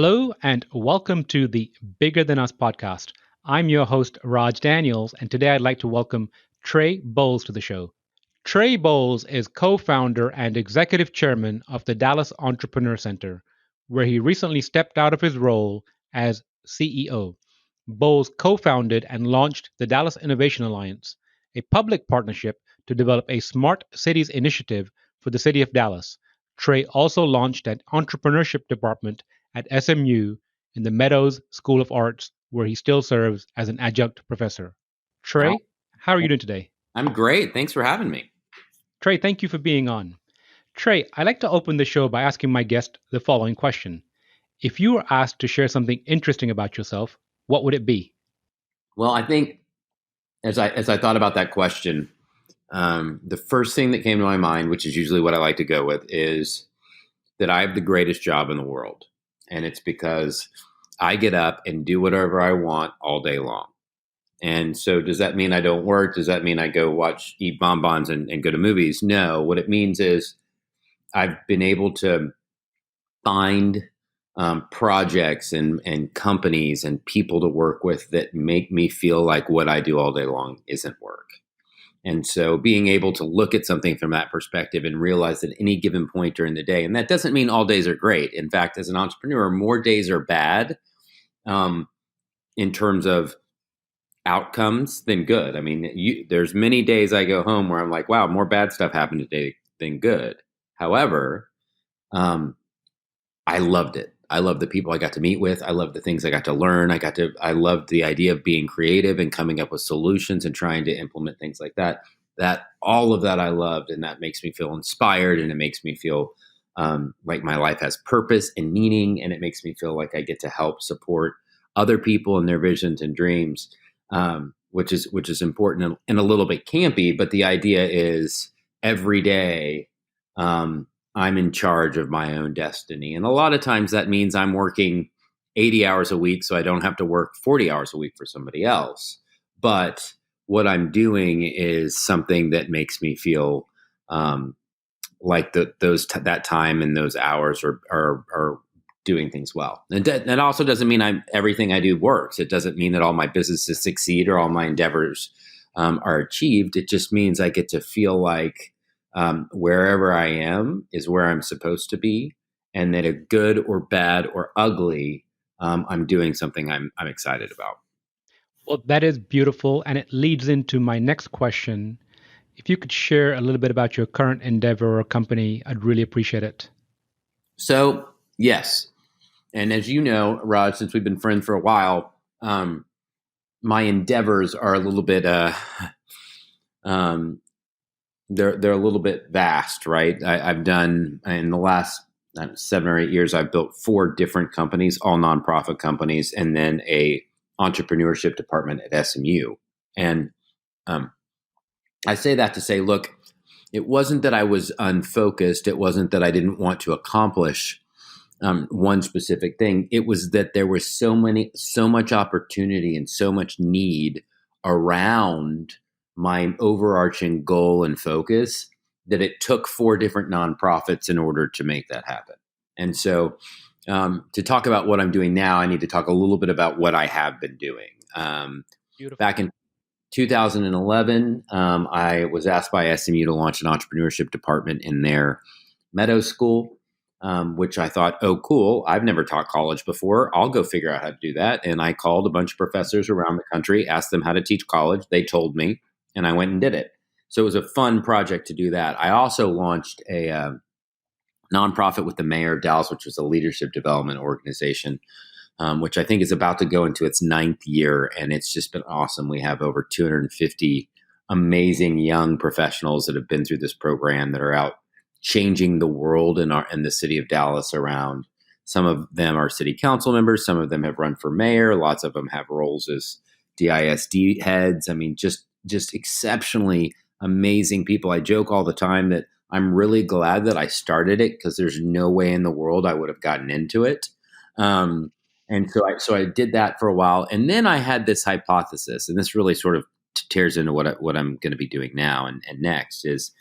Hello and welcome to the Bigger Than Us podcast. I'm your host, Raj Daniels, and today I'd like to welcome Trey Bowles to the show. Trey Bowles is co founder and executive chairman of the Dallas Entrepreneur Center, where he recently stepped out of his role as CEO. Bowles co founded and launched the Dallas Innovation Alliance, a public partnership to develop a smart cities initiative for the city of Dallas. Trey also launched an entrepreneurship department at SMU in the Meadows School of Arts, where he still serves as an adjunct professor. Hi. Trey, how are you doing today? I'm great. Thanks for having me. Trey, thank you for being on. Trey, I like to open the show by asking my guest the following question. If you were asked to share something interesting about yourself, what would it be? Well, I think as I thought about that question, the first thing that came to my mind, which is usually what I like to go with, is that I have the greatest job in the world. And it's because I get up and do whatever I want all day long. And so does that mean I don't work? Does that mean I go eat bonbons and go to movies? No. What it means is I've been able to find projects and companies and people to work with that make me feel like what I do all day long isn't work. And so being able to look at something from that perspective and realize that any given point during the day, and that doesn't mean all days are great. In fact, as an entrepreneur, more days are bad in terms of outcomes than good. I mean, there's many days I go home where I'm like, wow, more bad stuff happened today than good. However, I loved it. I love the people I got to meet with. I love the things I got to learn. I loved the idea of being creative and coming up with solutions and trying to implement things like that. All of that I loved. And that makes me feel inspired, and it makes me feel like my life has purpose and meaning. And it makes me feel like I get to help support other people in their visions and dreams, which is important and a little bit campy. But the idea is every day, I'm in charge of my own destiny. And a lot of times that means I'm working 80 hours a week, so I don't have to work 40 hours a week for somebody else. But what I'm doing is something that makes me feel like that time and those hours are doing things well. And that also doesn't mean everything I do works. It doesn't mean that all my businesses succeed or all my endeavors are achieved. It just means I get to feel like wherever I am is where I'm supposed to be, and that a good or bad or ugly, I'm doing something I'm excited about. Well, that is beautiful, and it leads into my next question. If you could share a little bit about your current endeavor or company, I'd really appreciate it. So, yes. And as you know, Raj, since we've been friends for a while, my endeavors are a little bit they're a little bit vast, right? I've done in the last 7 or 8 years, I've built 4 different companies, all nonprofit companies, and then a entrepreneurship department at SMU. And I say that to say, look, it wasn't that I was unfocused. It wasn't that I didn't want to accomplish one specific thing. It was that there was so much opportunity and so much need around my overarching goal and focus that it took 4 different nonprofits in order to make that happen. And so to talk about what I'm doing now, I need to talk a little bit about what I have been doing. Back in 2011, I was asked by SMU to launch an entrepreneurship department in their Meadows School, which I thought, oh, cool. I've never taught college before. I'll go figure out how to do that. And I called a bunch of professors around the country, asked them how to teach college. They told me, and I went and did it. So it was a fun project to do that. I also launched a nonprofit with the mayor of Dallas, which was a leadership development organization, which I think is about to go into its 9th year. And it's just been awesome. We have over 250 amazing young professionals that have been through this program that are out changing the world in the city of Dallas around. Some of them are city council members. Some of them have run for mayor. Lots of them have roles as DISD heads. I mean, just exceptionally amazing people. I joke all the time that I'm really glad that I started it, because there's no way in the world I would have gotten into it. And so I did that for a while. And then I had this hypothesis, and this really sort of tears into what I'm going to be doing now and next is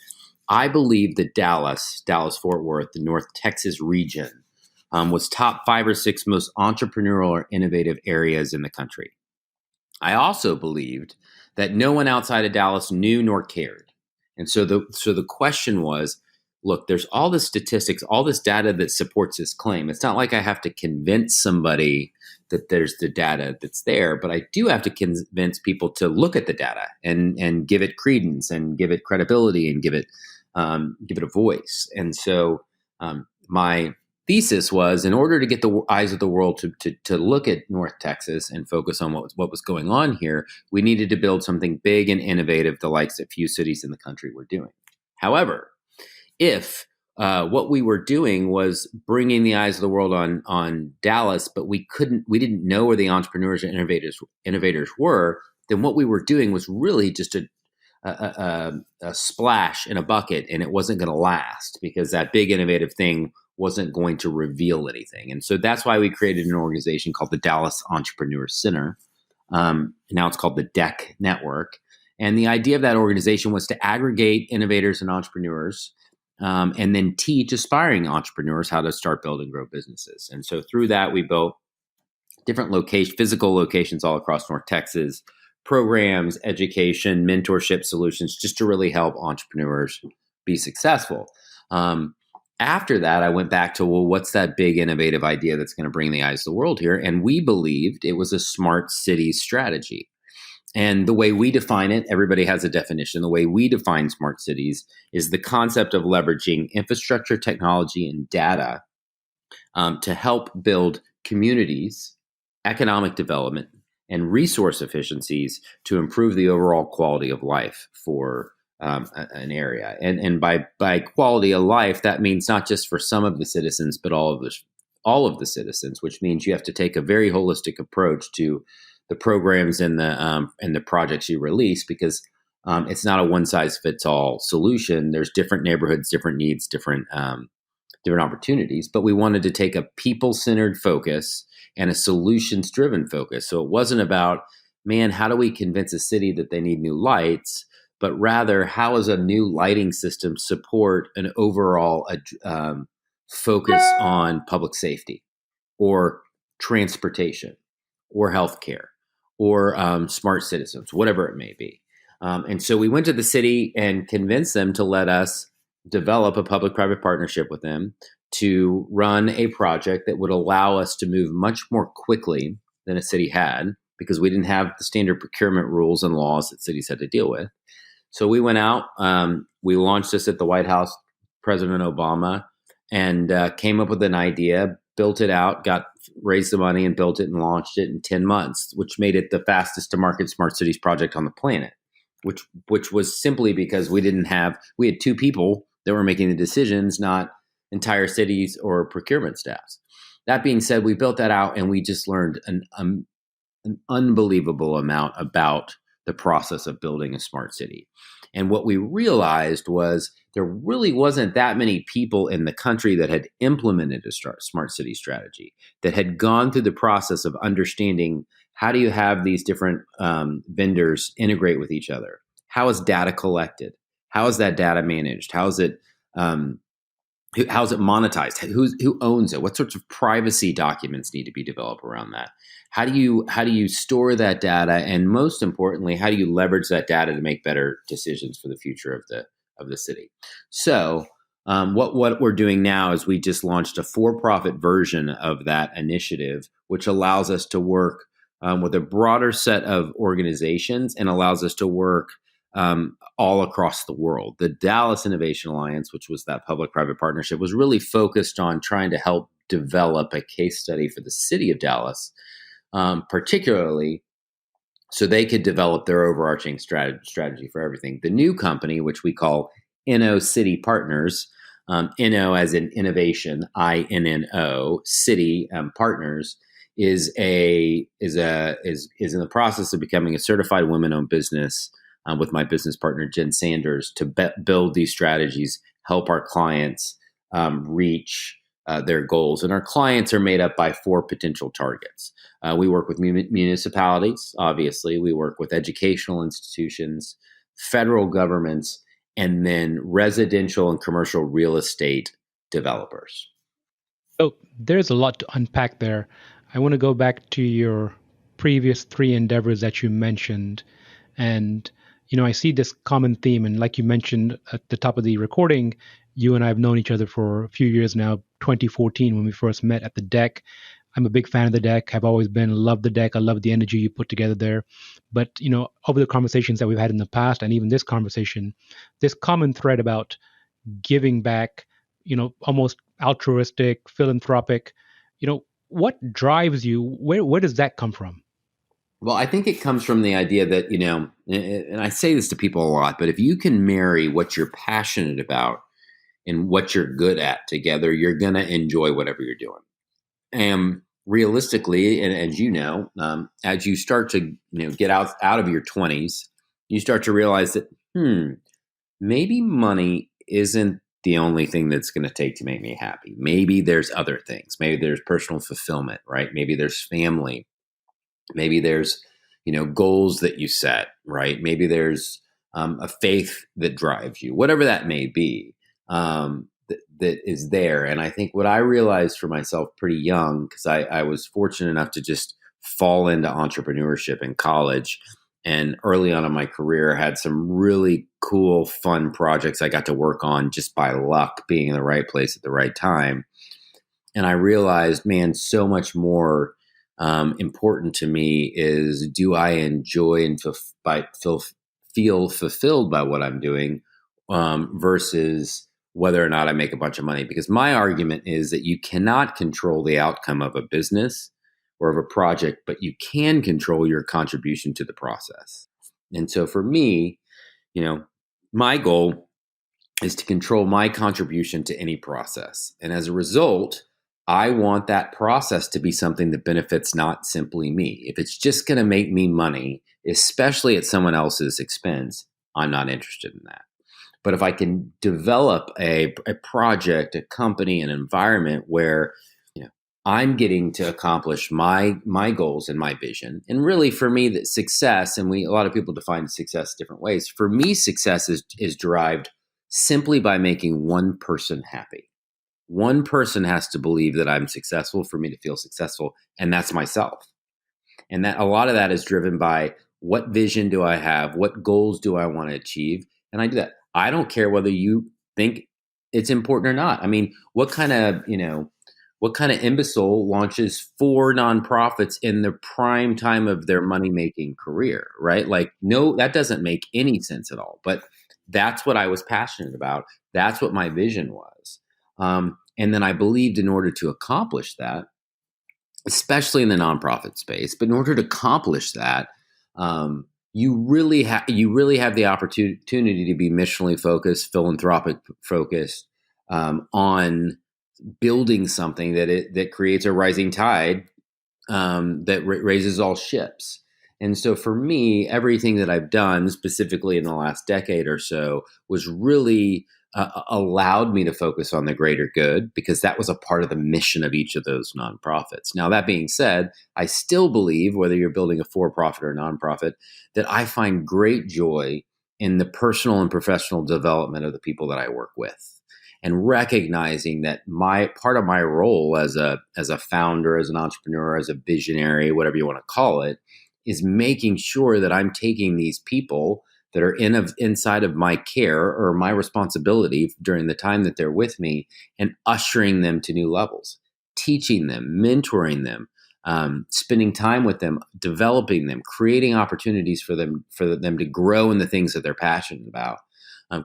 I believe that Dallas, Fort Worth, the North Texas region was top 5 or 6 most entrepreneurial or innovative areas in the country. I also believed that no one outside of Dallas knew nor cared. And so the question was, look, there's all this statistics, all this data that supports this claim. It's not like I have to convince somebody that there's the data that's there, but I do have to convince people to look at the data and give it credence and give it credibility and give it a voice. And so my thesis was, in order to get the eyes of the world to look at North Texas and focus on what was going on here, we needed to build something big and innovative, the likes that few cities in the country were doing. However, if what we were doing was bringing the eyes of the world on Dallas, but we didn't know where the entrepreneurs and innovators were, then what we were doing was really just a splash in a bucket, and it wasn't going to last because that big innovative thing wasn't going to reveal anything. And so that's why we created an organization called the Dallas Entrepreneur Center. Now it's called the DEC Network. And the idea of that organization was to aggregate innovators and entrepreneurs and then teach aspiring entrepreneurs how to start, build, and grow businesses. And so through that, we built different physical locations all across North Texas, programs, education, mentorship solutions, just to really help entrepreneurs be successful. After that, I went back to, well, what's that big innovative idea that's going to bring the eyes of the world here? And we believed it was a smart city strategy. And the way we define it, everybody has a definition. The way we define smart cities is the concept of leveraging infrastructure, technology, and data to help build communities, economic development, and resource efficiencies to improve the overall quality of life for an area. And by quality of life, that means not just for some of the citizens, but all of the citizens, which means you have to take a very holistic approach to the programs and the projects you release, because it's not a one-size-fits-all solution. There's different neighborhoods, different needs, different opportunities. But we wanted to take a people-centered focus and a solutions-driven focus. So it wasn't about, man, how do we convince a city that they need new lights? But rather, how does a new lighting system support an overall focus on public safety or transportation or healthcare or smart citizens, whatever it may be. And so we went to the city and convinced them to let us develop a public-private partnership with them to run a project that would allow us to move much more quickly than a city had, because we didn't have the standard procurement rules and laws that cities had to deal with. So we went out, we launched this at the White House, President Obama, and came up with an idea, built it out, raised the money and built it and launched it in 10 months, which made it the fastest to market smart cities project on the planet, which was simply because we had 2 people that were making the decisions, not entire cities or procurement staffs. That being said, we built that out and we just learned an unbelievable amount about the process of building a smart city. And what we realized was there really wasn't that many people in the country that had implemented a smart city strategy, that had gone through the process of understanding, how do you have these different vendors integrate with each other? How is data collected? How is that data managed? How is it monetized? Who owns it? What sorts of privacy documents need to be developed around that? How do you store that data? And most importantly, how do you leverage that data to make better decisions for the future of the city? So what we're doing now is we just launched a for-profit version of that initiative, which allows us to work with a broader set of organizations and allows us to work all across the world. The Dallas Innovation Alliance, which was that public-private partnership, was really focused on trying to help develop a case study for the city of Dallas, particularly so they could develop their overarching strategy for everything. The new company, which we call Inno City Partners, Inno as in innovation, INNO, City Partners, is in the process of becoming a certified women-owned business with my business partner, Jen Sanders, to build these strategies, help our clients reach their goals. And our clients are made up by 4 potential targets. We work with municipalities, obviously. We work with educational institutions, federal governments, and then residential and commercial real estate developers. So there's a lot to unpack there. I want to go back to your previous three endeavors that you mentioned. And, I see this common theme. And like you mentioned at the top of the recording, you and I have known each other for a few years now, 2014 when we first met at the deck. I'm a big fan of the deck. Have always been, love the deck. I love the energy you put together there. But, over the conversations that we've had in the past and even this conversation, this common thread about giving back, almost altruistic, philanthropic, what drives you? Where does that come from? Well, I think it comes from the idea that, and I say this to people a lot, but if you can marry what you're passionate about and what you're good at together, you're going to enjoy whatever you're doing. And realistically, and as you know, as you start to get out of your 20s, you start to realize that maybe money isn't the only thing that's going to take to make me happy. Maybe there's other things. Maybe there's personal fulfillment, right? Maybe there's family. Maybe there's goals that you set, right? Maybe there's a faith that drives you, whatever that may be. That is there. And I think what I realized for myself pretty young, because I was fortunate enough to just fall into entrepreneurship in college, and early on in my career had some really cool, fun projects I got to work on just by luck, being in the right place at the right time. And I realized, man, so much more important to me is, do I enjoy and feel fulfilled by what I'm doing, versus whether or not I make a bunch of money. Because my argument is that you cannot control the outcome of a business or of a project, but you can control your contribution to the process. And so for me, my goal is to control my contribution to any process. And as a result, I want that process to be something that benefits not simply me. If it's just going to make me money, especially at someone else's expense, I'm not interested in that. But if I can develop a project, a company, an environment where I'm getting to accomplish my goals and my vision, and really for me, that success, and a lot of people define success different ways. For me, success is derived simply by making one person happy. One person has to believe that I'm successful for me to feel successful, and that's myself. And that a lot of that is driven by, what vision do I have? What goals do I want to achieve? And I do that. I don't care whether you think it's important or not. I mean, what kind of imbecile launches 4 nonprofits in the prime time of their money-making career, right? Like, no, that doesn't make any sense at all. But that's what I was passionate about. That's what my vision was. And then I believed, in order to accomplish that, especially in the nonprofit space, but in order to accomplish that, you really have the opportunity to be missionally focused, philanthropic focused, on building something that creates a rising tide, that raises all ships. And so for me, everything that I've done, specifically in the last decade or so, was really allowed me to focus on the greater good, because that was a part of the mission of each of those nonprofits. Now, that being said, I still believe, whether you're building a for-profit or a nonprofit, that I find great joy in the personal and professional development of the people that I work with, and recognizing that part of my role as a founder, as an entrepreneur, as a visionary, whatever you want to call it, is making sure that I'm taking these people that are inside of my care or my responsibility during the time that they're with me, and ushering them to new levels, teaching them, mentoring them, spending time with them, developing them, creating opportunities for them to grow in the things that they're passionate about,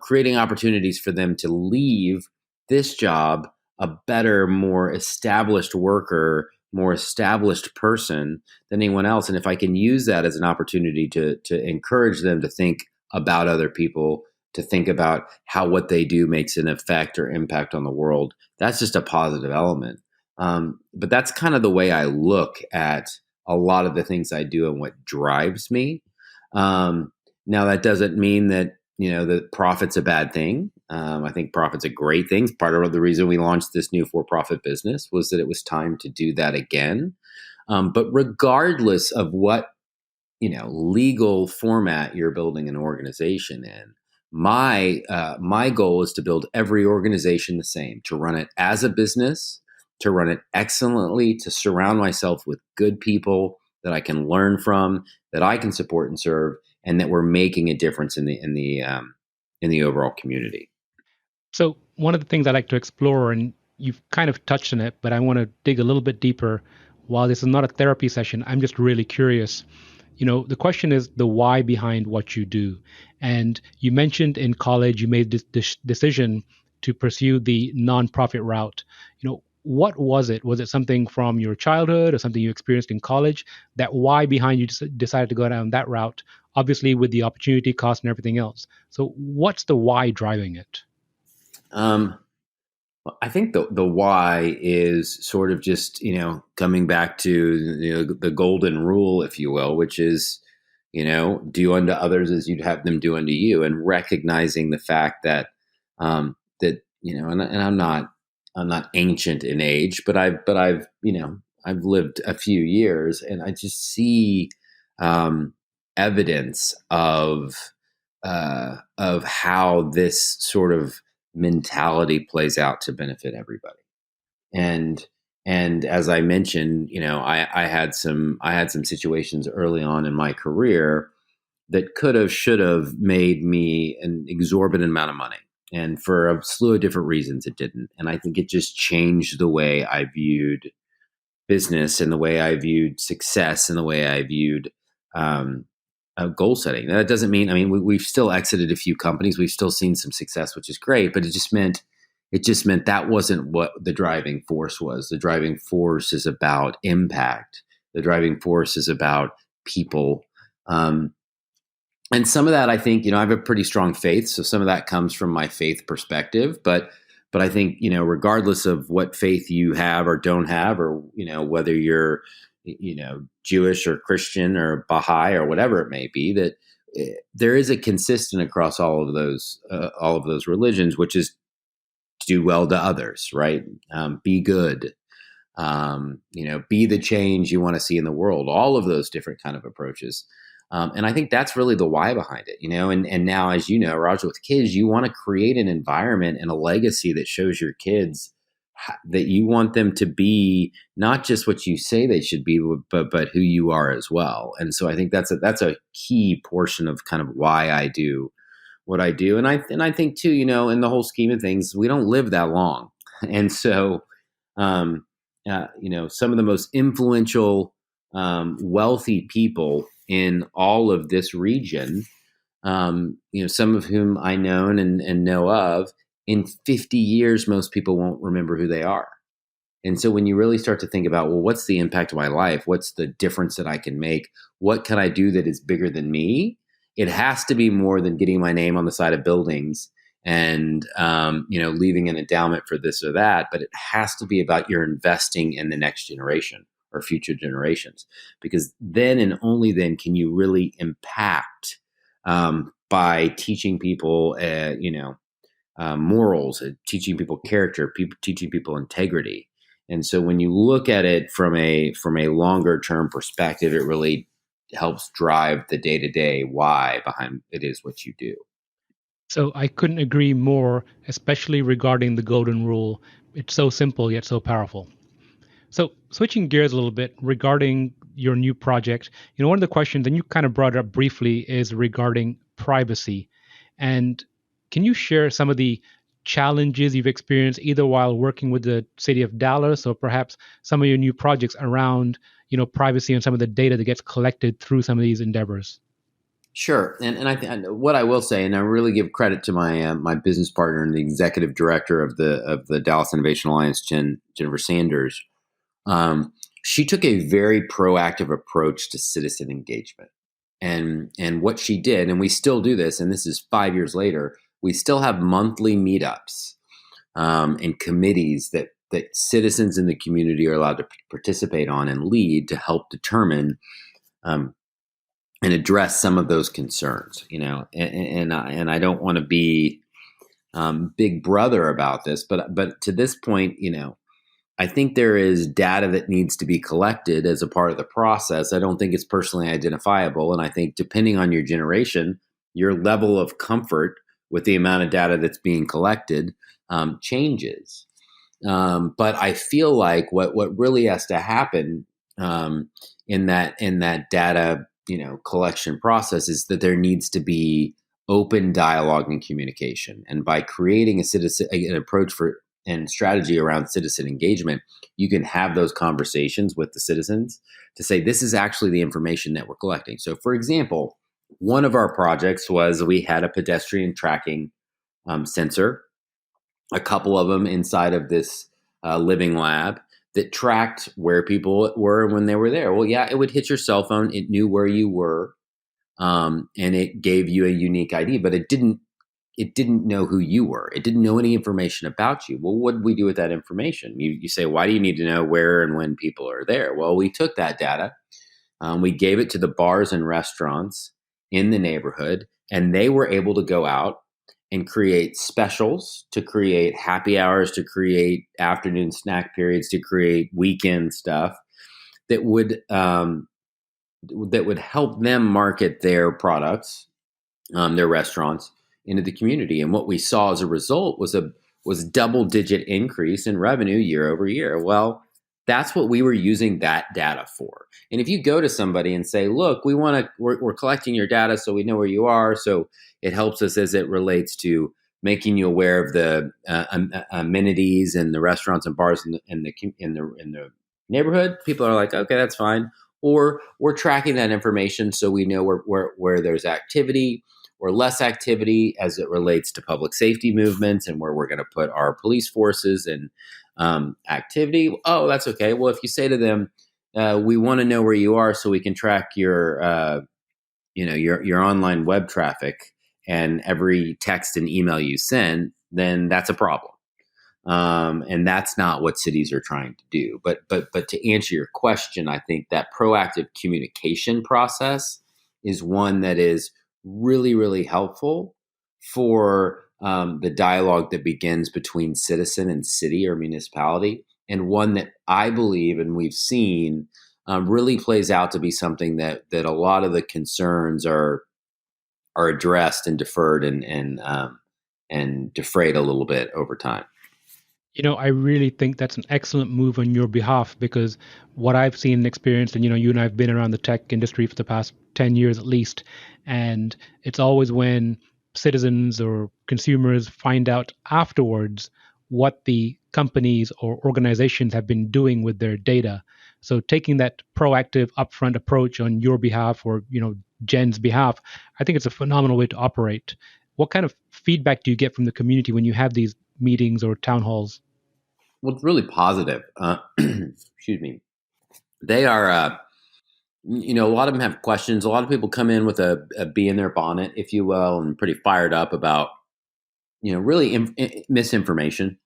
creating opportunities for them to leave this job a better, more established worker, more established person than anyone else. And if I can use that as an opportunity to encourage them to think about other people, to think about how what they do makes an effect or impact on the world, that's just a positive element. But that's kind of the way I look at a lot of the things I do and what drives me. Now, that doesn't mean that that profit's a bad thing. I think profit's a great thing. Part of the reason we launched this new for-profit business was that it was time to do that again. But regardless of what legal format you're building an organization in, my goal is to build every organization the same, to run it as a business, to run it excellently, to surround myself with good people that I can learn from, that I can support and serve, and that we're making a difference in the overall community. So, one of the things I like to explore, and you've kind of touched on it, but I want to dig a little bit deeper. While this is not a therapy session, I'm just really curious. The question is the why behind what you do. And you mentioned in college you made this decision to pursue the nonprofit route. What was it? Was it something from your childhood or something you experienced in college? That why behind you decided to go down that route, obviously with the opportunity cost and everything else. So, what's the why driving it? Um, I think the why is sort of just, coming back to, the golden rule, if you will, which is, do unto others as you'd have them do unto you, and recognizing the fact that, and I'm not ancient in age, but I've lived a few years, and I just see, evidence of how this sort of mentality plays out to benefit everybody. And as I mentioned, I had some situations early on in my career that could have, should have made me an exorbitant amount of money. And for a slew of different reasons, it didn't. And I think it just changed the way I viewed business and the way I viewed success and the way I viewed goal setting. Now, that doesn't mean, we've still exited a few companies. We've still seen some success, which is great, but it just meant that wasn't what the driving force was. The driving force is about impact. The driving force is about people. And some of that, I think, I have a pretty strong faith. So some of that comes from my faith perspective, but I think, regardless of what faith you have or don't have, or, whether you're, Jewish or Christian or Baha'i or whatever it may be, that there is a consistent across all of those religions, which is do well to others, right? Be good, be the change you want to see in the world, all of those different kind of approaches. And I think that's really the why behind it, and now, as you know, Roger, with kids, you want to create an environment and a legacy that shows your kids that you want them to be not just what you say they should be, but who you are as well. And so I think that's a key portion of kind of why I do what I do. And I think too, in the whole scheme of things, we don't live that long. And so, some of the most influential, wealthy people in all of this region, some of whom I know and know of, in 50 years, most people won't remember who they are. And so when you really start to think about, well, what's the impact of my life? What's the difference that I can make? What can I do that is bigger than me? It has to be more than getting my name on the side of buildings and, leaving an endowment for this or that. But it has to be about your investing in the next generation or future generations, because then and only then can you really impact by teaching people, morals, teaching people character, teaching people integrity. And so when you look at it from a longer term perspective, it really helps drive the day to day why behind it is what you do. So I couldn't agree more, especially regarding the golden rule. It's so simple yet so powerful. So switching gears a little bit regarding your new project, one of the questions, and you kind of brought it up briefly, is regarding privacy. And can you share some of the challenges you've experienced either while working with the city of Dallas or perhaps some of your new projects around, privacy and some of the data that gets collected through some of these endeavors? Sure, and what I will say, and I really give credit to my my business partner and the executive director of the Dallas Innovation Alliance, Jennifer Sanders. She took a very proactive approach to citizen engagement, and what she did, and we still do this, and this is 5 years later. We still have monthly meetups and committees that citizens in the community are allowed to participate on and lead to help determine and address some of those concerns. And I don't want to be big brother about this, but to this point, I think there is data that needs to be collected as a part of the process. I don't think it's personally identifiable. And I think depending on your generation, your level of comfort with the amount of data that's being collected changes. But I feel like what really has to happen in that data collection process is that there needs to be open dialogue and communication. And by creating an approach for and strategy around citizen engagement, you can have those conversations with the citizens to say, this is actually the information that we're collecting. So, for example, one of our projects was we had a pedestrian tracking sensor, a couple of them inside of this living lab that tracked where people were when they were there. Well, yeah, it would hit your cell phone. It knew where you were, and it gave you a unique ID, but it didn't know who you were. It didn't know any information about you. Well, what did we do with that information? You say, why do you need to know where and when people are there? Well, we took that data, we gave it to the bars and restaurants in the neighborhood, and they were able to go out and create specials, to create happy hours, to create afternoon snack periods, to create weekend stuff that would help them market their products, their restaurants, into the community. And what we saw as a result was double-digit increase in revenue year over year. Well, that's what we were using that data for. And if you go to somebody and say, look, we're collecting your data so we know where you are, so it helps us as it relates to making you aware of the amenities and the restaurants and bars in the neighborhood, people are like, okay, that's fine. Or we're tracking that information so we know where there's activity or less activity as it relates to public safety movements and where we're going to put our police forces and activity. Oh, that's okay. Well, if you say to them, we want to know where you are so we can track your online web traffic and every text and email you send, then that's a problem. And that's not what cities are trying to do. But to answer your question, I think that proactive communication process is one that is really, really helpful for the dialogue that begins between citizen and city or municipality, and one that I believe and we've seen really plays out to be something that a lot of the concerns are addressed and deferred and defrayed a little bit over time. I really think that's an excellent move on your behalf, because what I've seen and experienced, and you and I have been around the tech industry for the past 10 years at least, and it's always when citizens or consumers find out afterwards what the companies or organizations have been doing with their data. So taking that proactive upfront approach on your behalf, or Jen's behalf, I think it's a phenomenal way to operate. What kind of feedback do you get from the community when you have these meetings or town halls? Well, it's really positive. Excuse me. They are, a lot of them have questions. A lot of people come in with a bee in their bonnet, if you will, and pretty fired up about, really misinformation.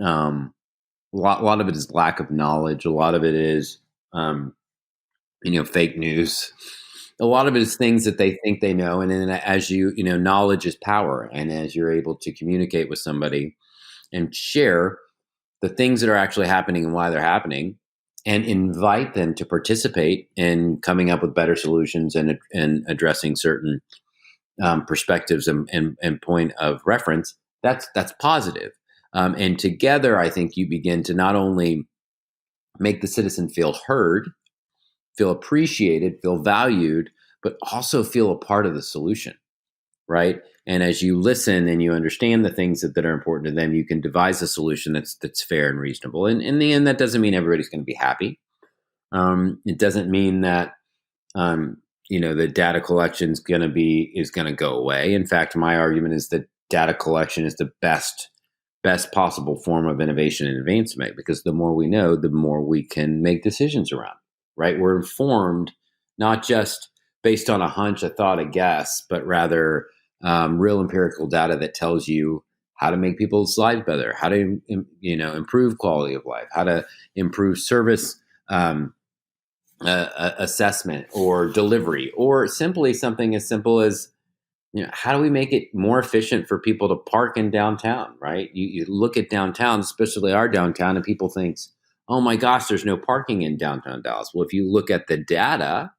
A lot of it is lack of knowledge. A lot of it is, fake news. A lot of it is things that they think they know. And then as knowledge is power. And as you're able to communicate with somebody and share the things that are actually happening and why they're happening, and invite them to participate in coming up with better solutions and addressing certain perspectives and point of reference, that's positive. And together, I think you begin to not only make the citizen feel heard, feel appreciated, feel valued, but also feel a part of the solution, right? And as you listen and you understand the things that are important to them, you can devise a solution that's fair and reasonable. And in the end, that doesn't mean everybody's going to be happy. It doesn't mean that the data collection is going to go away. In fact, my argument is that data collection is the best possible form of innovation and advancement, because the more we know, the more we can make decisions around. Right? We're informed not just based on a hunch, a thought, a guess, but rather real empirical data that tells you how to make people's lives better, how to improve quality of life, how to improve service assessment or delivery, or simply something as simple as how do we make it more efficient for people to park in downtown, right? You look at downtown, especially our downtown, and people think, oh my gosh, there's no parking in downtown Dallas. Well, if you look at the data,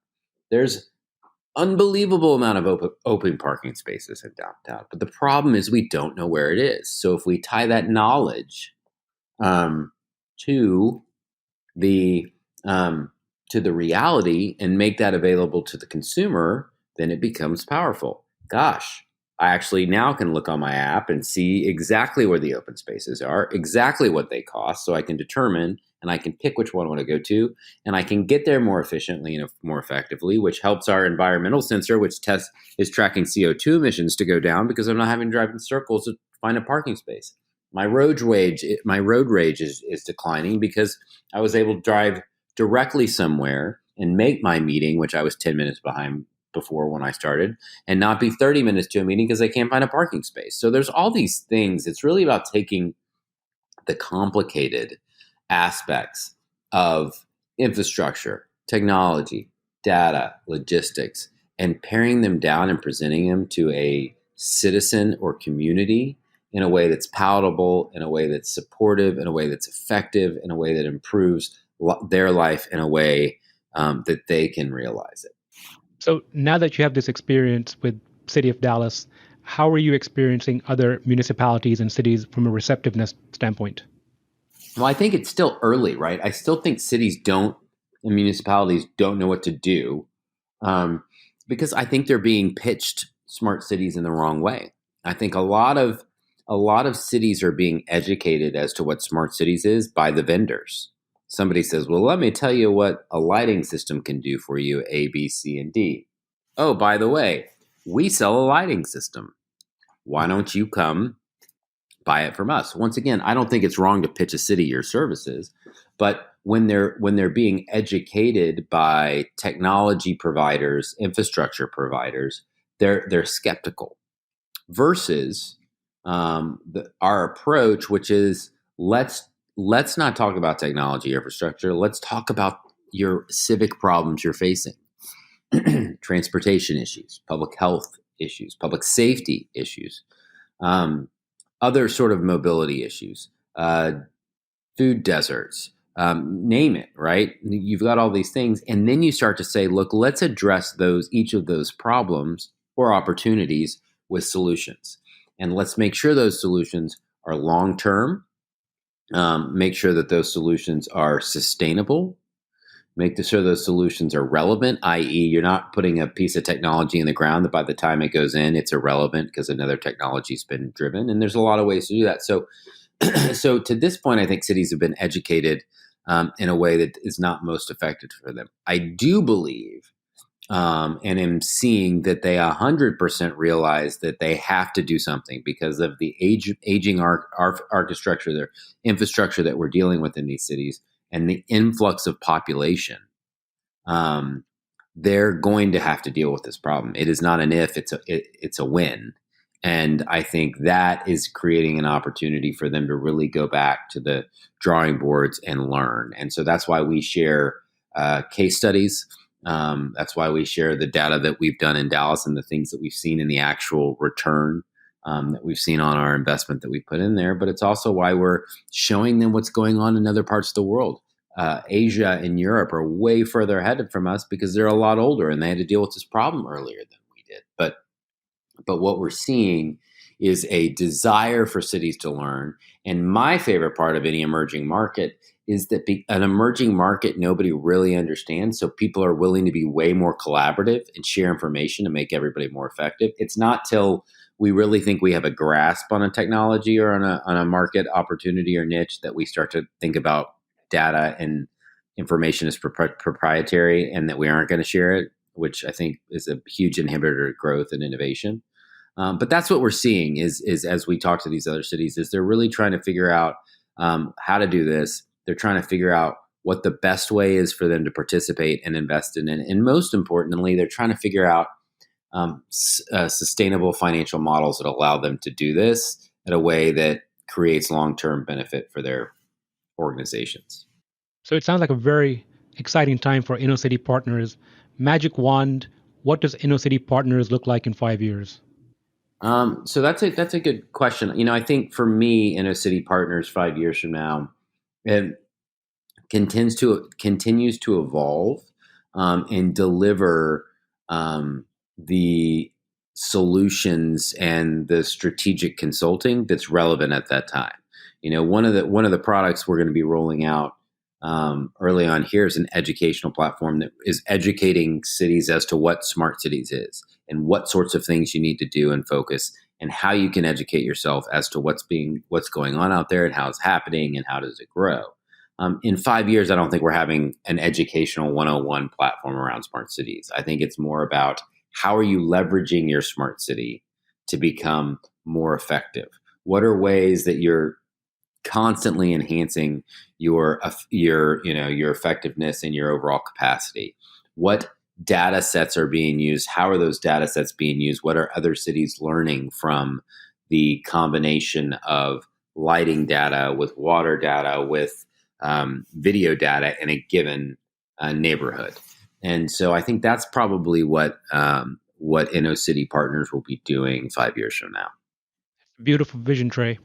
there's unbelievable amount of open parking spaces in downtown. But the problem is we don't know where it is. So if we tie that knowledge um, to the to the reality and make that available to the consumer, then it becomes powerful. Gosh, I actually now can look on my app and see exactly where the open spaces are, exactly what they cost, so I can determine and I can pick which one I want to go to, and I can get there more efficiently and more effectively, which helps our environmental sensor, which is tracking CO2 emissions to go down because I'm not having to drive in circles to find a parking space. My road rage is declining because I was able to drive directly somewhere and make my meeting, which I was 10 minutes behind before when I started, and not be 30 minutes to a meeting because I can't find a parking space. So there's all these things. It's really about taking the complicated aspects of infrastructure, technology, data, logistics, and paring them down and presenting them to a citizen or community in a way that's palatable, in a way that's supportive, in a way that's effective, in a way that improves their life in a way that they can realize it. So now that you have this experience with City of Dallas, how are you experiencing other municipalities and cities from a receptiveness standpoint? Well, I think it's still early, right? I still think and municipalities don't know what to do, um, because I think they're being pitched smart cities in the wrong way. I think a lot of cities are being educated as to what smart cities is by the vendors. Somebody says, "Well, let me tell you what a lighting system can do for you, A, B, C, and D. Oh, by the way, we sell a lighting system. Why don't you come buy it from us?" Once again, I don't think it's wrong to pitch a city your services, but when they're being educated by technology providers, infrastructure providers, they're skeptical. Versus our approach, which is let's not talk about technology infrastructure. Let's talk about your civic problems you're facing, transportation issues, public health issues, public safety issues. Other sort of mobility issues, food deserts, name it, right? You've got all these things. And then you start to say, look, let's address each of those problems or opportunities with solutions. And let's make sure those solutions are long term, make sure that those solutions are sustainable, make sure those solutions are relevant, i.e., you're not putting a piece of technology in the ground that by the time it goes in, it's irrelevant because another technology's been driven. And there's a lot of ways to do that. So, so to this point, I think cities have been educated in a way that is not most effective for them. I do believe, and am seeing that they 100% realize that they have to do something because of the aging architecture, their infrastructure that we're dealing with in these cities, and the influx of population. They're going to have to deal with this problem. It is not an if; it's a when. And I think that is creating an opportunity for them to really go back to the drawing boards and learn. And so that's why we share case studies. That's why we share the data that we've done in Dallas and the things that we've seen in the actual return that we've seen on our investment that we put in there. But it's also why we're showing them what's going on in other parts of the world. Asia and Europe are way further ahead from us because they're a lot older and they had to deal with this problem earlier than we did. But what we're seeing is a desire for cities to learn. And my favorite part of any emerging market is that an emerging market nobody really understands. So people are willing to be way more collaborative and share information to make everybody more effective. It's not till we really think we have a grasp on a technology or on a market opportunity or niche that we start to think about data and information as proprietary and that we aren't going to share it, which I think is a huge inhibitor to growth and innovation. But that's what we're seeing is as we talk to these other cities, is they're really trying to figure out how to do this. They're trying to figure out what the best way is for them to participate and invest in it. And most importantly, they're trying to figure out sustainable financial models that allow them to do this in a way that creates long-term benefit for their organizations. So it sounds like a very exciting time for InnoCity Partners. Magic Wand, what does InnoCity Partners look like in 5 years? So that's a good question. I think for me, InnoCity Partners 5 years from now, it continues to evolve and deliver the solutions and the strategic consulting that's relevant at that time. One of the products we're going to be rolling out early on here is an educational platform that is educating cities as to what smart cities is and what sorts of things you need to do and focus, and how you can educate yourself as to what's going on out there and how it's happening and how does it grow. In 5 years, I don't think we're having an educational 101 platform around smart cities. I think it's more about how are you leveraging your smart city to become more effective? What are ways that you're constantly enhancing your effectiveness and your overall capacity? What data sets are being used? How are those data sets being used? What are other cities learning from the combination of lighting data with water data with video data in a given neighborhood? And so I think that's probably what InnoCity Partners will be doing 5 years from now. Beautiful vision, Trey.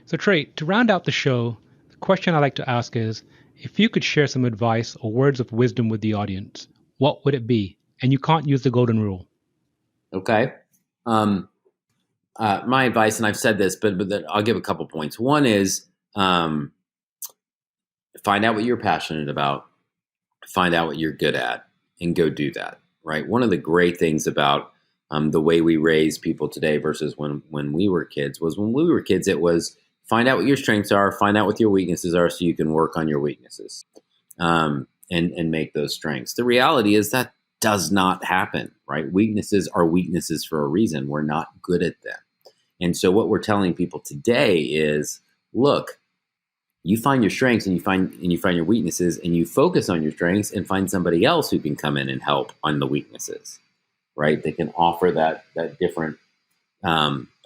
So, Trey, to round out the show, the question I like to ask is, if you could share some advice or words of wisdom with the audience, what would it be? And you can't use the golden rule. Okay. My advice, and I've said this, but I'll give a couple points. One is find out what you're passionate about, find out what you're good at, and go do that. Right. One of the great things about the way we raise people today versus when we were kids was, when we were kids, it was find out what your strengths are, find out what your weaknesses are, so you can work on your weaknesses and make those strengths. The reality is that does not happen, right? Weaknesses are weaknesses for a reason. We're not good at them. And so what we're telling people today is, look, you find your strengths and you find your weaknesses, and you focus on your strengths and find somebody else who can come in and help on the weaknesses, right? They can offer that different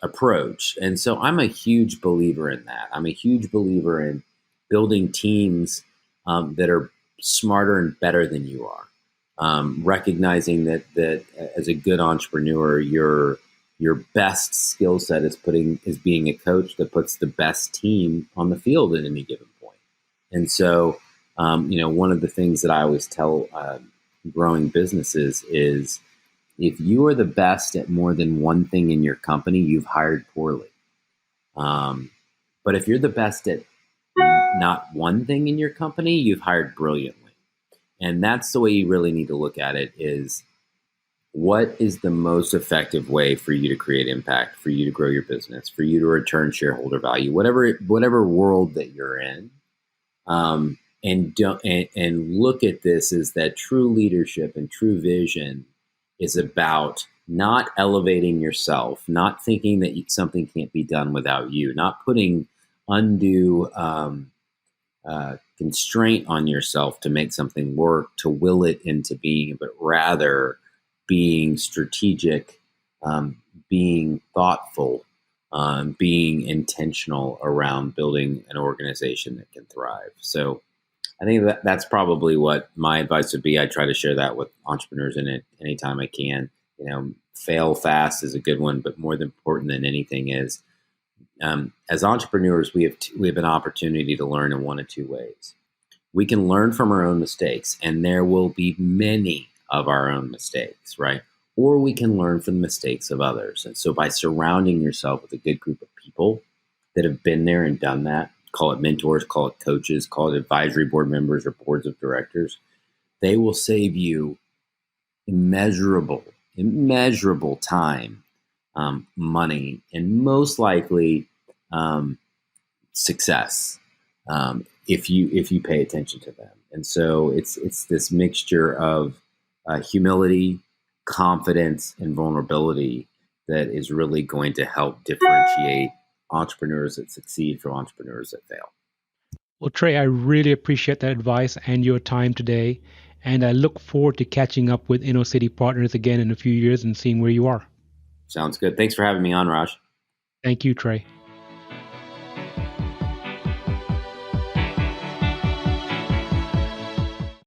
approach. And so I'm a huge believer in that. I'm a huge believer in building teams that are smarter and better than you are. Recognizing that as a good entrepreneur, your best skill set is being a coach that puts the best team on the field at any given point. And so, one of the things that I always tell growing businesses is, if you are the best at more than one thing in your company, you've hired poorly. But if you're the best at not one thing in your company, you've hired brilliantly. And that's the way you really need to look at it, is what is the most effective way for you to create impact, for you to grow your business, for you to return shareholder value, whatever world that you're in. And look at this as that true leadership and true vision is about not elevating yourself, not thinking that something can't be done without you, not putting undue constraint on yourself to make something work, to will it into being, but rather being strategic, being thoughtful, being intentional around building an organization that can thrive. So I think that's probably what my advice would be. I try to share that with entrepreneurs in it anytime I can. Fail fast is a good one, but more important than anything is, as entrepreneurs, we have an opportunity to learn in one of two ways. We can learn from our own mistakes, and there will be many of our own mistakes, right? Or we can learn from the mistakes of others. And so by surrounding yourself with a good group of people that have been there and done that, call it mentors, call it coaches, call it advisory board members or boards of directors, they will save you immeasurable time, money, and most likely success if you pay attention to them. And so it's this mixture of humility, confidence, and vulnerability that is really going to help differentiate entrepreneurs that succeed from entrepreneurs that fail. Well, Trey, I really appreciate that advice and your time today. And I look forward to catching up with InnoCity Partners again in a few years and seeing where you are. Sounds good. Thanks for having me on, Raj. Thank you, Trey.